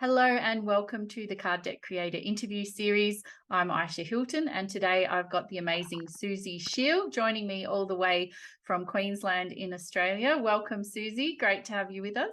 Hello and welcome to the Card Deck Creator interview series. I'm Ayesha Hilton, and today I've got the amazing Suzie Cheel joining me all the way from Queensland in Australia. Welcome, Suzie. Great to have you with us.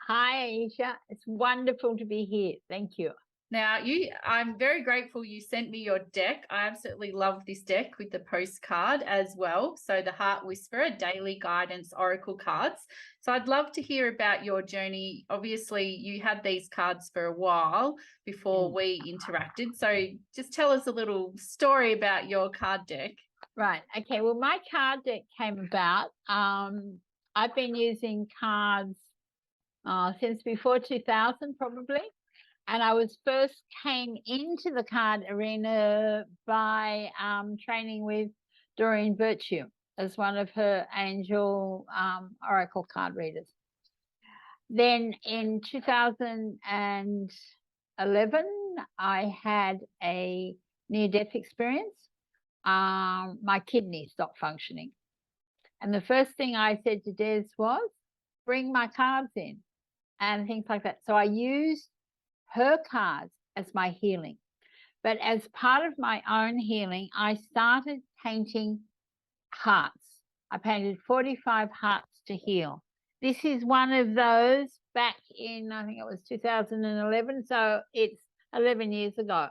Hi, Ayesha. It's wonderful to be here. Thank you. Now, I'm very grateful you sent me your deck. I absolutely love this deck with the postcard as well. So the Heart Whisperer Daily Guidance Oracle cards. So I'd love to hear about your journey. Obviously, you had these cards for a while before we interacted. So just tell us a little story about your card deck. Right. Okay. Well, my card deck came about. I've been using cards since before 2000, probably. And I came into the card arena by training with Doreen Virtue as one of her angel oracle card readers. Then in 2011, I had a near-death experience. My kidney stopped functioning. And the first thing I said to Des was, bring my cards in and things like that. So I used her cards as my healing. But as part of my own healing, I started painting hearts. I painted 45 hearts to heal. This is one of those back in, I think it was 2011. So it's 11 years ago.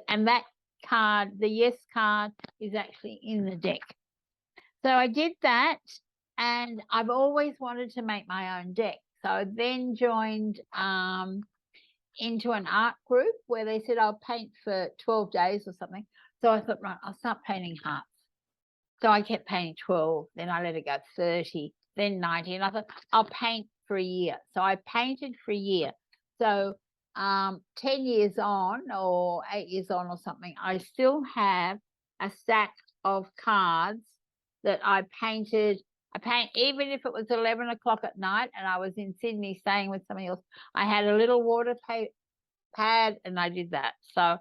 And that card, the yes card, is actually in the deck. So I did that, and I've always wanted to make my own deck. So I then joined into an art group where they said I'll paint for 12 days or something. So I thought, right, I'll start painting hearts. So I kept painting 12, then I let it go 30, then 90, and I thought I'll paint for a year. So I painted for a year. So 10 years on or 8 years on or something, I still have a stack of cards that I painted. I paint even if it was 11 o'clock at night and I was in Sydney staying with somebody else. I had a little water pad and I did that. So,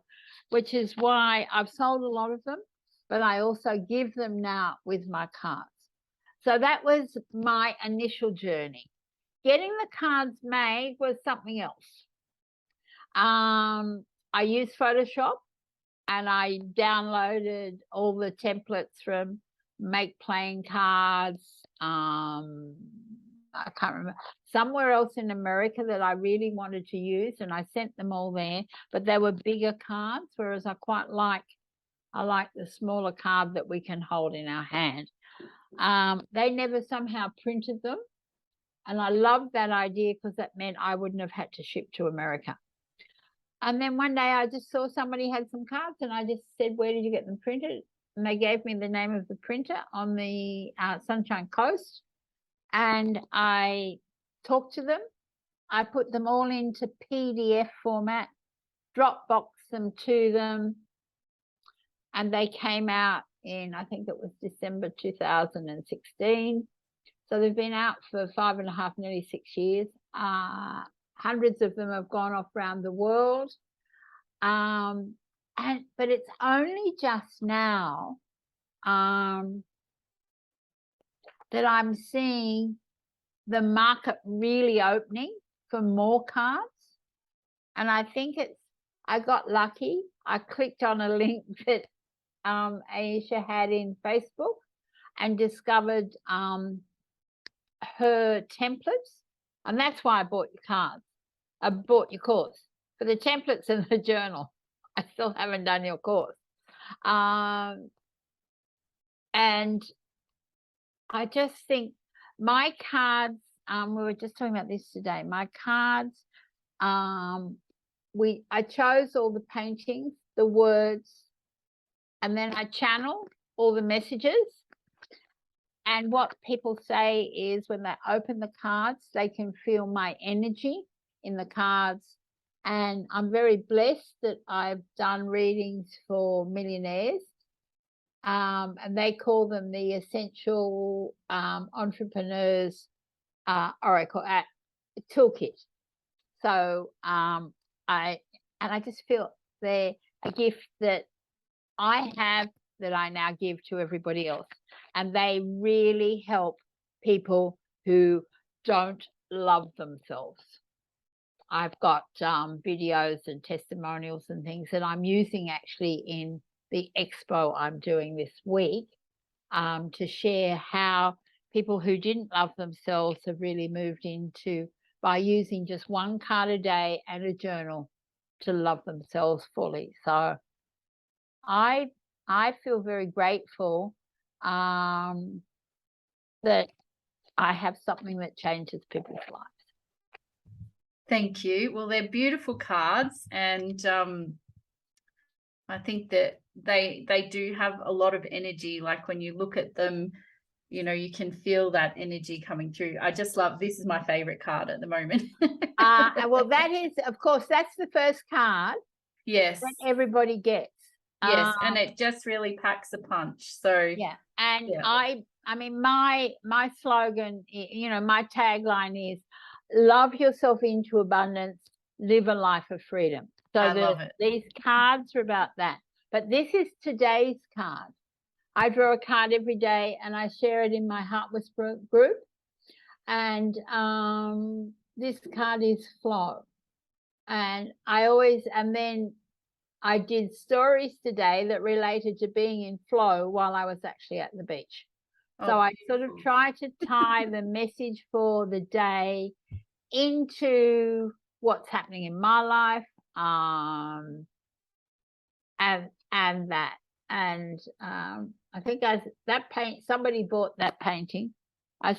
which is why I've sold a lot of them, but I also give them now with my cards. So that was my initial journey. Getting the cards made was something else. I used Photoshop and I downloaded all the templates from Make Playing Cards. I can't remember, somewhere else in America that I really wanted to use, and I sent them all there, but they were bigger cards, whereas I like the smaller card that we can hold in our hand. They never somehow printed them, and I loved that idea because that meant I wouldn't have had to ship to America. And then one day I just saw somebody had some cards and I just said, where did you get them printed? And they gave me the name of the printer on the Sunshine Coast. And I talked to them. I put them all into PDF format, Dropbox them to them. And they came out in, I think it was December 2016. So they've been out for 5.5, nearly 6 years. Hundreds of them have gone off around the world. But it's only just now that I'm seeing the market really opening for more cards. And I think I got lucky. I clicked on a link that Ayesha had in Facebook and discovered her templates. And that's why I bought your cards. I bought your course for the templates and the journal. I still haven't done your course. And I just think my cards, we were just talking about this today, my cards, I chose all the paintings, the words, and then I channel all the messages. And what people say is when they open the cards, they can feel my energy in the cards. And I'm very blessed that I've done readings for millionaires. And they call them the Essential Entrepreneurs Oracle Toolkit. So I just feel they're a gift that I have that I now give to everybody else. And they really help people who don't love themselves. I've got videos and testimonials and things that I'm using actually in the expo I'm doing this week, to share how people who didn't love themselves have really moved into, by using just one card a day and a journal, to love themselves fully. So I feel very grateful that I have something that changes people's lives. Thank you. Well, they're beautiful cards, and I think that they do have a lot of energy. Like when you look at them, you know, you can feel that energy coming through. I just love, this is my favorite card at the moment. Well, that is, of course, that's the first card Yes. that everybody gets. Yes, and it just really packs a punch. So Yeah, and yeah. I mean, my slogan, you know, my tagline is, love yourself into abundance, live a life of freedom. So I love it. these cards are about that. But this is today's card. I draw a card every day and I share it in my Heart Whisperer group. And this card is flow. And then I did stories today that related to being in flow while I was actually at the beach. So I sort of try to tie the message for the day into what's happening in my life, and that. And I think somebody bought that painting. I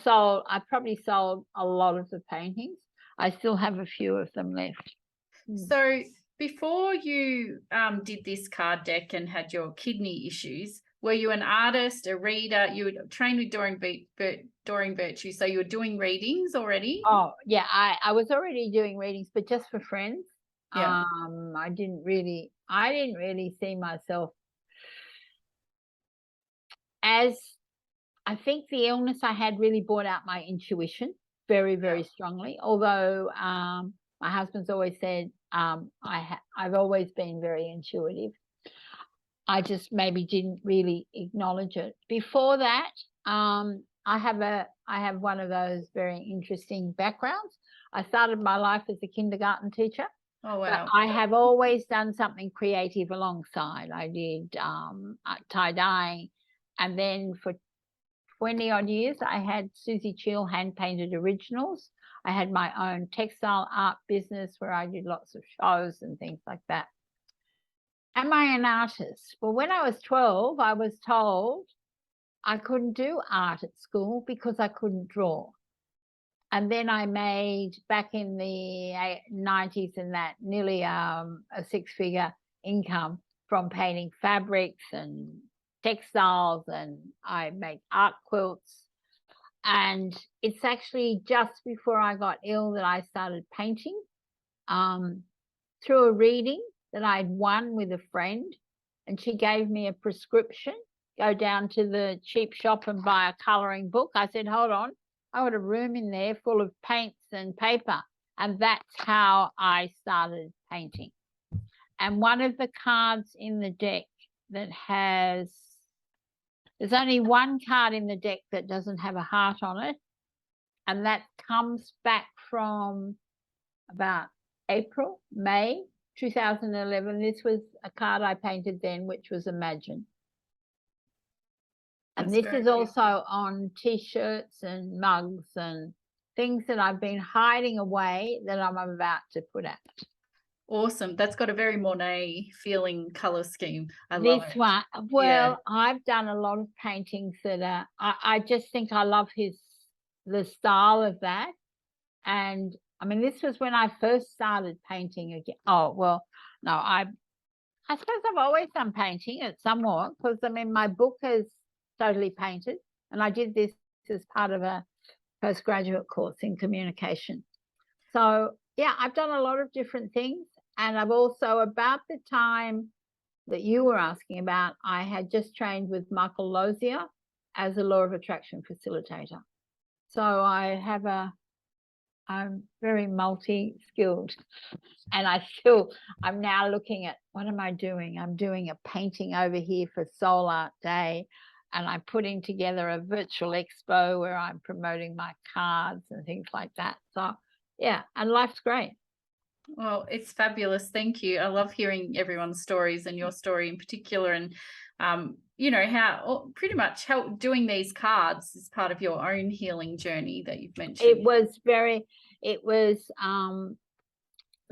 probably sold a lot of the paintings. I still have a few of them left. So before you did this card deck and had your kidney issues, were you an artist, a reader? You were trained with Doreen Virtue, so you were doing readings already? Oh yeah, I was already doing readings, but just for friends. Yeah. I didn't really see myself as, I think the illness I had really brought out my intuition very, very strongly. Although my husband's always said I've always been very intuitive. I just maybe didn't really acknowledge it. Before that, I have one of those very interesting backgrounds. I started my life as a kindergarten teacher. Oh wow. But I have always done something creative alongside. I did tie-dyeing, and then for 20 odd years I had Suzie Cheel hand painted originals. I had my own textile art business where I did lots of shows and things like that. Am I an artist? Well, when I was 12, I was told I couldn't do art at school because I couldn't draw. And then I made, back in the 90s and that, nearly a six-figure income from painting fabrics and textiles, and I make art quilts. And it's actually just before I got ill that I started painting, through a reading that I'd won with a friend, and she gave me a prescription, go down to the cheap shop and buy a colouring book. I said, hold on, I got a room in there full of paints and paper. And that's how I started painting. And one of the cards in the deck that there's only one card in the deck that doesn't have a heart on it. And that comes back from about May 2011. This was a card I painted then, which was Imagine. And this is also on T-shirts and mugs and things that I've been hiding away that I'm about to put out. Awesome. That's got a very Monet feeling color scheme. I love it. This one, well, I've done a lot of paintings that are, I just think I love the style of that. And I mean, this was when I first started painting again. Oh, well, no, I suppose I've always done painting at somewhat, because I mean, my book is totally painted, and I did this as part of a postgraduate course in communication. So yeah, I've done a lot of different things. And I've also, about the time that you were asking about, I had just trained with Michael Lozier as a law of attraction facilitator. So I'm very multi-skilled, and I'm now looking at, what am I doing? I'm doing a painting over here for Soul Art Day, and I'm putting together a virtual expo where I'm promoting my cards and things like that. So yeah, and life's great. Well, it's fabulous. Thank you. I love hearing everyone's stories and your story in particular. And, how pretty much how doing these cards is part of your own healing journey that you've It mentioned. was very, it was,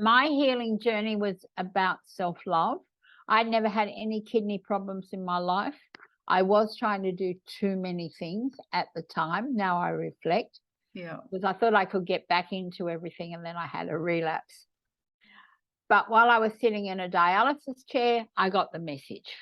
my healing journey was about self-love. I'd never had any kidney problems in my life. I was trying to do too many things at the time. Now I reflect, Yeah. because I thought I could get back into everything, and then I had a relapse. But while I was sitting in a dialysis chair, I got the message,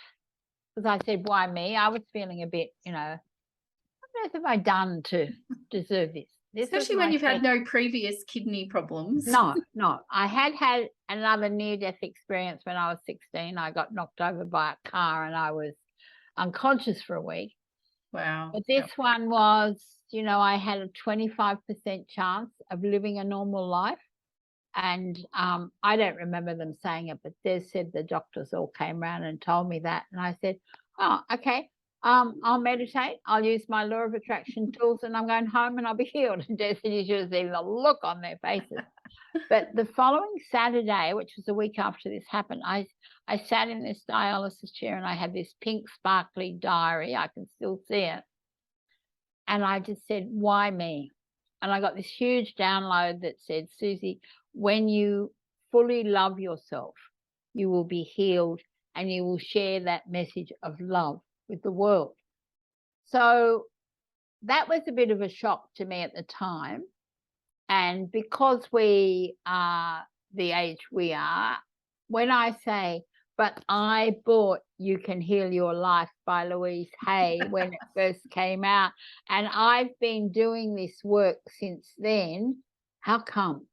because I said, "Why me?" I was feeling a bit, what have I done to deserve this? This was Especially when my you've had second. no previous kidney problems. No, no. I had had another near-death experience when I was 16. I got knocked over by a car and I was unconscious for a week. Wow. But Yep. this one was, I had a 25% chance of living a normal life. And I don't remember them saying it, but they said the doctors all came around and told me that. And I said, "Oh, okay. I'll meditate. I'll use my law of attraction tools, and I'm going home and I'll be healed." And they said, "You should have seen the look on their faces." But the following Saturday, which was a week after this happened, I sat in this dialysis chair and I had this pink sparkly diary. I can still see it. And I just said, "Why me?" And I got this huge download that said, "Susie, when you fully love yourself, you will be healed and you will share that message of love with the world." So that was a bit of a shock to me at the time. And because we are the age we are, when I say, "But I bought You Can Heal Your Life" by Louise Hay when it first came out, and I've been doing this work since then, how come?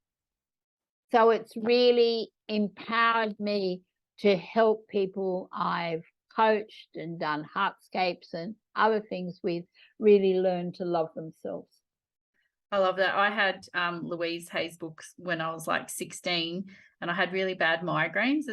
So it's really empowered me to help people I've coached and done heartscapes and other things with really learn to love themselves. I love that. I had Louise Hay's books when I was like 16, and I had really bad migraines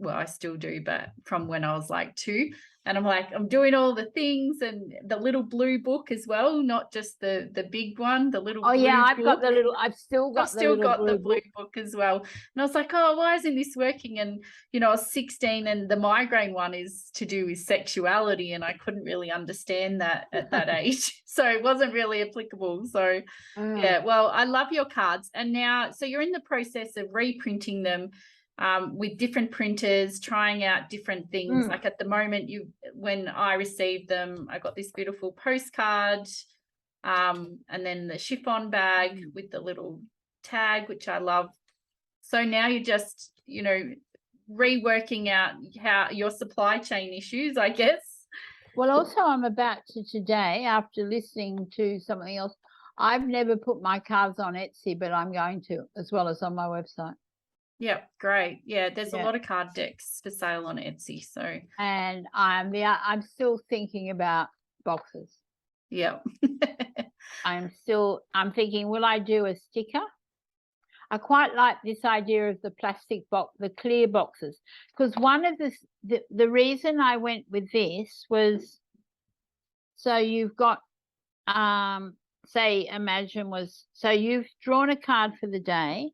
I still do, but from when I was like 2. And I'm like, I'm doing all the things, and the little blue book as well, not just the big one, the little Oh yeah, blue book. I've still I've got the still little got the blue blue book. book as well. And I was like, oh, why isn't this working? And, I was 16, and the migraine one is to do with sexuality. And I couldn't really understand that at that age. So it wasn't really applicable. So, Ah, yeah, well, I love your cards. And now, so you're in the process of reprinting them with different printers, trying out different things. mm, Like at the moment, when I received them, I got this beautiful postcard, and then the chiffon bag mm. with the little tag, which I love. So now you're just, reworking out how your supply chain issues, I guess. Well, also, I'm about to today, after listening to something else, I've never put my cards on Etsy, but I'm going to, as well as on my website. Yep, great. Yeah, there's a Yeah. lot of card decks for sale on Etsy. So, And I'm still thinking about boxes. yeah. I'm thinking, will I do a sticker? I quite like this idea of the plastic box, the clear boxes, because one of the reason I went with this was, so you've got, say, imagine was, so you've drawn a card for the day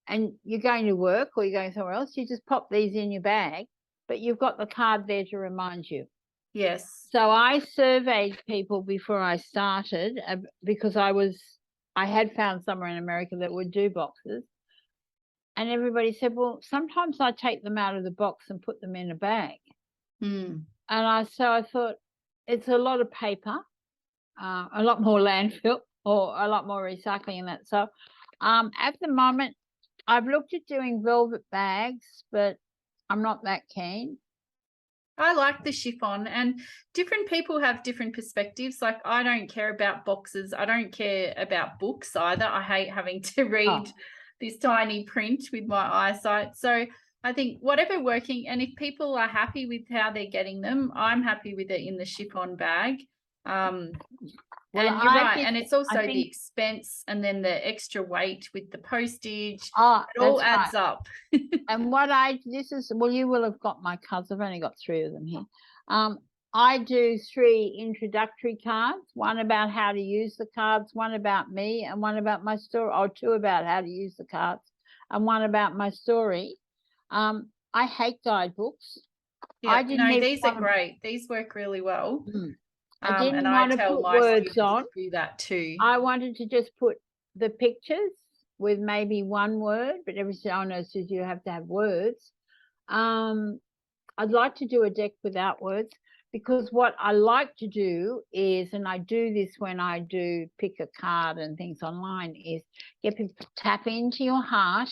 and you're going to work or you're going somewhere else, you just pop these in your bag, but you've got the card there to remind you. Yes. So I surveyed people before I started, because I had found somewhere in America that would do boxes. And everybody said, "Well, sometimes I take them out of the box and put them in a bag." Mm. So I thought, it's a lot of paper, a lot more landfill or a lot more recycling in that. So at the moment, I've looked at doing velvet bags, but I'm not that keen. I like the chiffon, and different people have different perspectives. Like, I don't care about boxes. I don't care about books either. I hate having to read Oh, this tiny print with my eyesight. So I think whatever working, and if people are happy with how they're getting them, I'm happy with it in the chiffon bag. Um, well, and you're I right. just, And it's I also the think, expense and then the extra weight with the postage. oh, It all that's right. adds up. And well, you will have got my cards. I've only got 3 of them here. I do 3 introductory cards, one about how to use the cards, one about me, and one about my story, or 2 about how to use the cards. and one about my story. I hate guidebooks. Yeah, didn't no, even these are wanna great. These work really well. I And didn't I wanna tell put my words students on. to do that too. I wanted to just put the pictures with maybe one word, but every so often says you have to have words. I'd like to do a deck without words, because what I like to do is, and I do this when I do pick a card and things online, is get people to tap into your heart.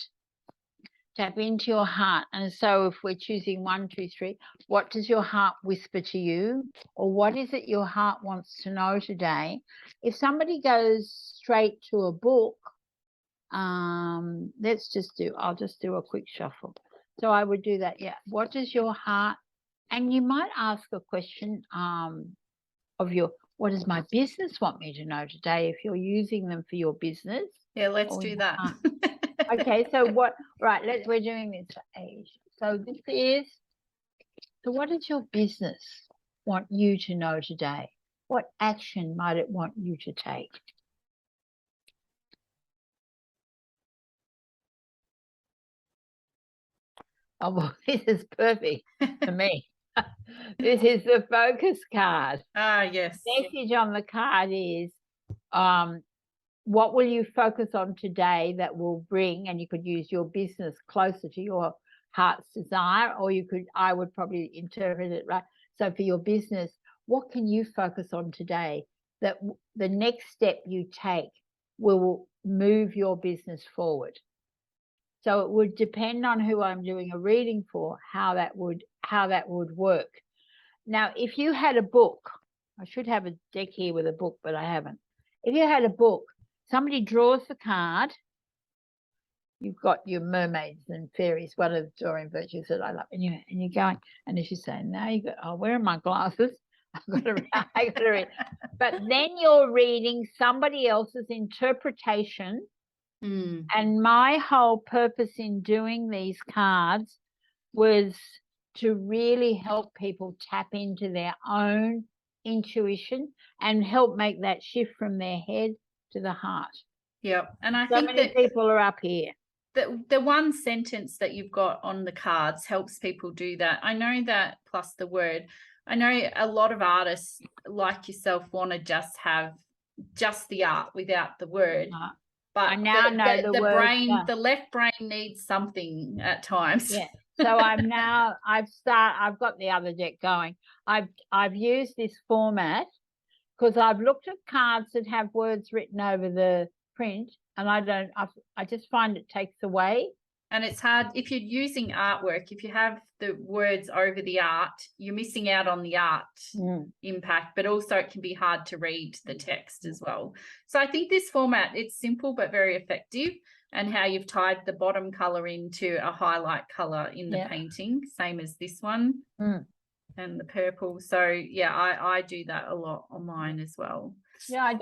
Tap into your heart. And so if we're choosing 1, 2, 3, what does your heart whisper to you? Or what is it your heart wants to know today? If somebody goes straight to a book, I'll just do a quick shuffle. So I would do that. Yeah. What does your heart, and you might ask a question of your, what does my business want me to know today, if you're using them for your business? Yeah, let's do that. Okay, so we're doing this for Ayesha. So what does your business want you to know today? What action might it want you to take? Oh, well, this is perfect for me. This is the focus card. Yes. Message on the card is, what will you focus on today that will bring, and you could use your business closer to your heart's desire, or I would probably interpret it right. So for your business, what can you focus on today that the next step you take will move your business forward? So it would depend on who I'm doing a reading for, how that would work. Now, if you had a book, I should have a deck here with a book, but I haven't. If you had a book, somebody draws the card. You've got your mermaids and fairies, one of the Doreen virtues that I love, and you're going, and as you say, now you go, oh, where are my glasses? I got to read. But then you're reading somebody else's interpretation. And my whole purpose in doing these cards was to really help people tap into their own intuition and help make that shift from their head to the heart. Yeah, and I so think many that people are up here. The one sentence that you've got on the cards helps people do that. I know that, plus the word. I know a lot of artists like yourself want to just have just the art without the word. But I now know the word, brain, the left brain needs something at times. Yeah. So I've got the other deck going. I've used this format because I've looked at cards that have words written over the print, and I just find it takes away. And it's hard if you're using artwork, if you have the words over the art, you're missing out on the art impact, but also it can be hard to read the text as well. So I think this format, it's simple but very effective, and how you've tied the bottom color into a highlight color in the painting, same as this one, and the purple. So yeah, I do that a lot on mine as well. Yeah, I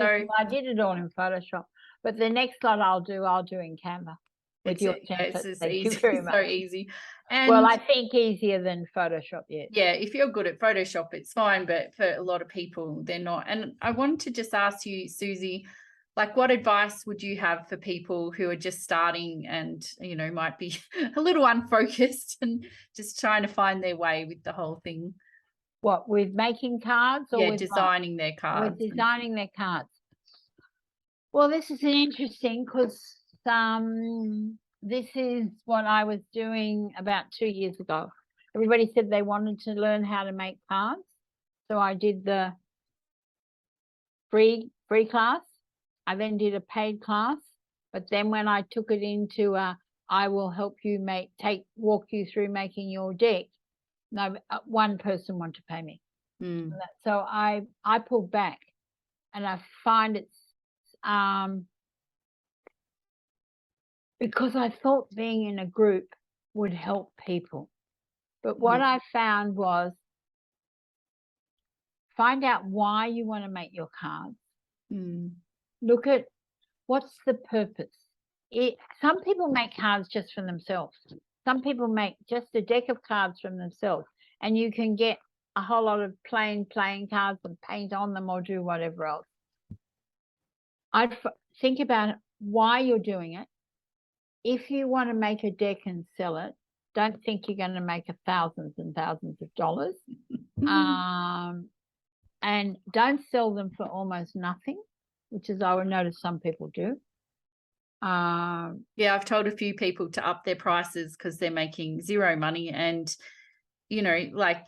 did it all in Photoshop, but the next lot I'll do in Canva. With your template. It's Thank easy, you very much. so easy. And well, I think easier than Photoshop, yes. Yeah, if you're good at Photoshop, it's fine, but for a lot of people, they're not. And I wanted to just ask you, Suzie, like, what advice would you have for people who are just starting and, you know, might be a little unfocused and just trying to find their way with the whole thing? What, with making cards? Or with designing their cards. With designing their cards. Well, this is interesting because this is what I was doing about 2 years ago. Everybody said they wanted to learn how to make cards. So I did the free class. I then did a paid class. But then when I took it into I will help you walk you through making your deck, no, one person wanted to pay me. So I pulled back, and I find it's because I thought being in a group would help people. But what I found was, find out why you want to make your cards. Look at what's the purpose. Some people make cards just for themselves. Some people make just a deck of cards from themselves, and you can get a whole lot of plain playing cards and paint on them or do whatever else. I'd think about why you're doing it. if you want to make a deck and sell it, don't think you're going to make thousands and thousands of dollars. And don't sell them for almost nothing, which is I would notice some people do. Yeah, I've told a few people to up their prices because they're making zero money, and like,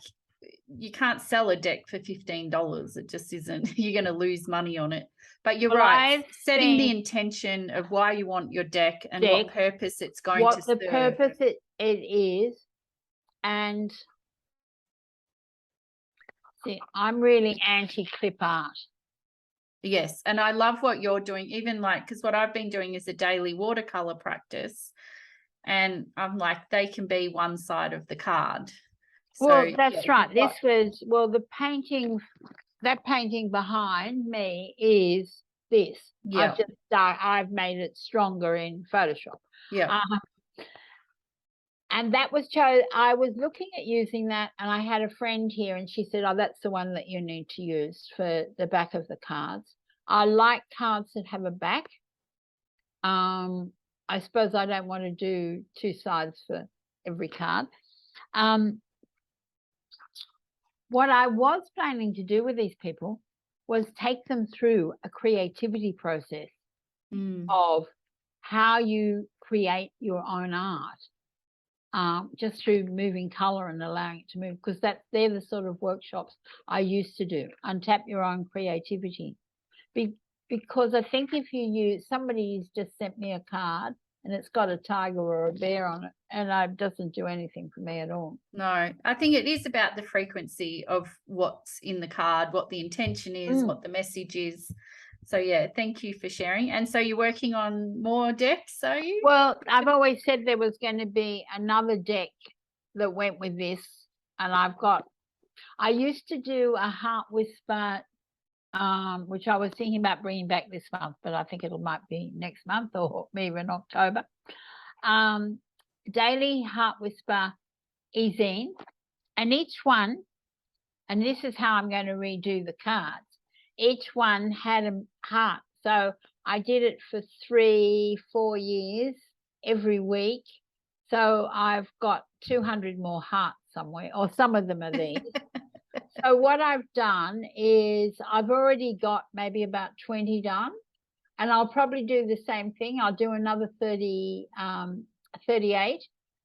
you can't sell a deck for $15. It just isn't. You're going to lose money on it. But you're right. Setting the intention of why you want your deck and what purpose it's going to serve. What the purpose it is. And see, I'm really anti-clip art. Yes, and I love what you're doing, even like, because what I've been doing is a daily watercolor practice, and I'm like, they can be one side of the card. Well, that's right. This was, well, the painting, that painting behind me is this. Yeah. I've made it stronger in Photoshop. Yeah. And that was I was looking at using that, and I had a friend here, and she said, oh, that's the one that you need to use for the back of the cards. I like cards that have a back. I suppose I don't want to do two sides for every card. What I was planning to do with these people was take them through a creativity process of how you create your own art, just through moving color and allowing it to move, because they're the sort of workshops I used to do. Untap your own creativity. Because I think if you use, somebody's just sent me a card and it's got a tiger or a bear on it, and it doesn't do anything for me at all. No, I think it is about the frequency of what's in the card, what the intention is, what the message is. So yeah, thank you for sharing. And so you're working on more decks, are you? Well, I've always said there was going to be another deck that went with this, and I used to do a Heart Whisper, which I was thinking about bringing back this month, but I think it might be next month or maybe in October. Daily Heart Whisper e-zine, and each one, and this is how I'm going to redo the cards, each one had a heart. So I did it for 3-4 years every week. So I've got 200 more hearts somewhere, or some of them are these. So what I've done is I've already got maybe about 20 done, and I'll probably do the same thing. I'll do another 38,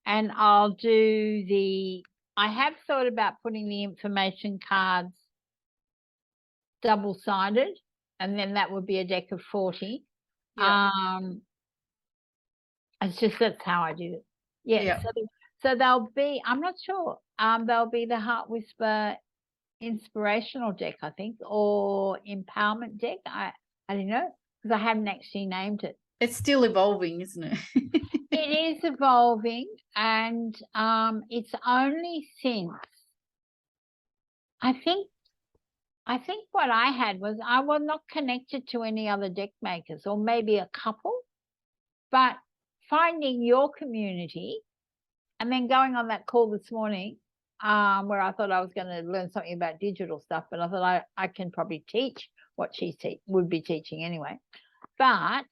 and I'll do I have thought about putting the information cards double-sided, and then that would be a deck of 40. Yeah. It's just, that's how I do it. Yeah. So they'll be, I'm not sure, they'll be the Heart Whisper inspirational deck, I think, or empowerment deck. I don't know, because I haven't actually named it. It's still evolving, isn't it? It is evolving, and it's only since I think what I had was I was not connected to any other deck makers, or maybe a couple, but finding your community and then going on that call this morning, where I thought I was going to learn something about digital stuff, but I thought I can probably teach what she would be teaching anyway. But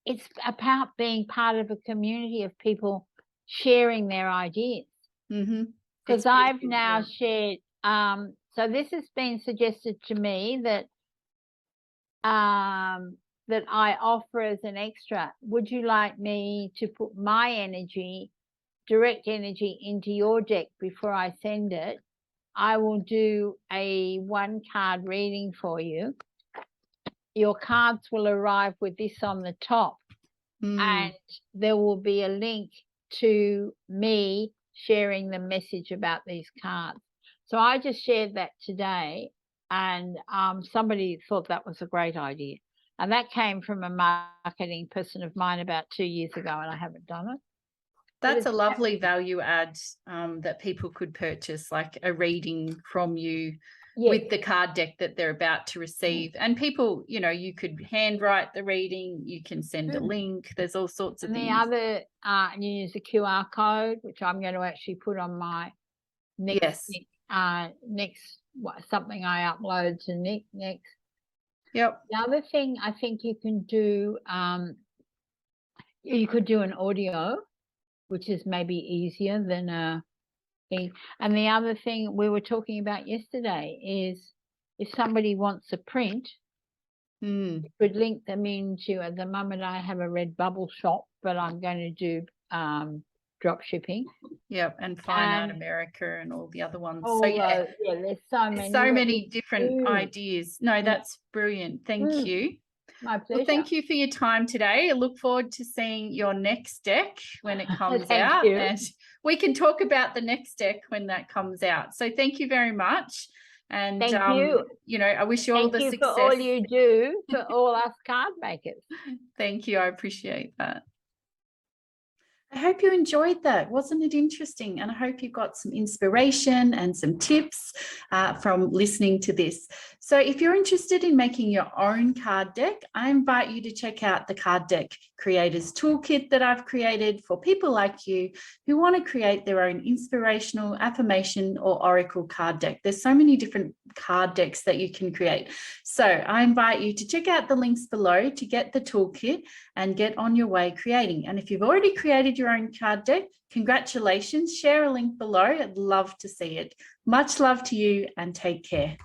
it's about being part of a community of people sharing their ideas. Because I've now shared, so this has been suggested to me that that I offer as an extra. Would you like me to put my energy, direct energy, into your deck before I send it? I will do a 1-card reading for you. Your cards will arrive with this on the top, and there will be a link to me sharing the message about these cards. So I just shared that today, and somebody thought that was a great idea. And that came from a marketing person of mine about 2 years ago, and I haven't done it. That's a lovely value add that people could purchase, like a reading from you with the card deck that they're about to receive. And people, you could handwrite the reading, you can send a link, there's all sorts of things. The other, you use a QR code, which I'm going to actually put on my next something I upload to next. Yep. The other thing I think you can do, You could do an audio, which is maybe easier than a thing. And the other thing we were talking about yesterday is if somebody wants a print, you could link them into, at the moment I have a Redbubble shop, but I'm going to do drop shipping. Yep, and Fine Art America and all the other ones. So yeah, there's so many. There's so many different ideas. No, that's brilliant. Thank you. My pleasure. Well, thank you for your time today. I look forward to seeing your next deck when it comes Thank out. you. And we can talk about the next deck when that comes out. So thank you very much. And, thank you. You know, I wish you all the success. Thank you for all you do for all us card makers. Thank you. I appreciate that. I hope you enjoyed that. Wasn't it interesting? And I hope you got some inspiration and some tips from listening to this. So if you're interested in making your own card deck, I invite you to check out the Card Deck Creators Toolkit that I've created for people like you who want to create their own inspirational, affirmation, or oracle card deck. There's so many different card decks that you can create. So I invite you to check out the links below to get the toolkit and get on your way creating. And if you've already created your own card deck, congratulations. Share a link below. I'd love to see it. Much love to you and take care.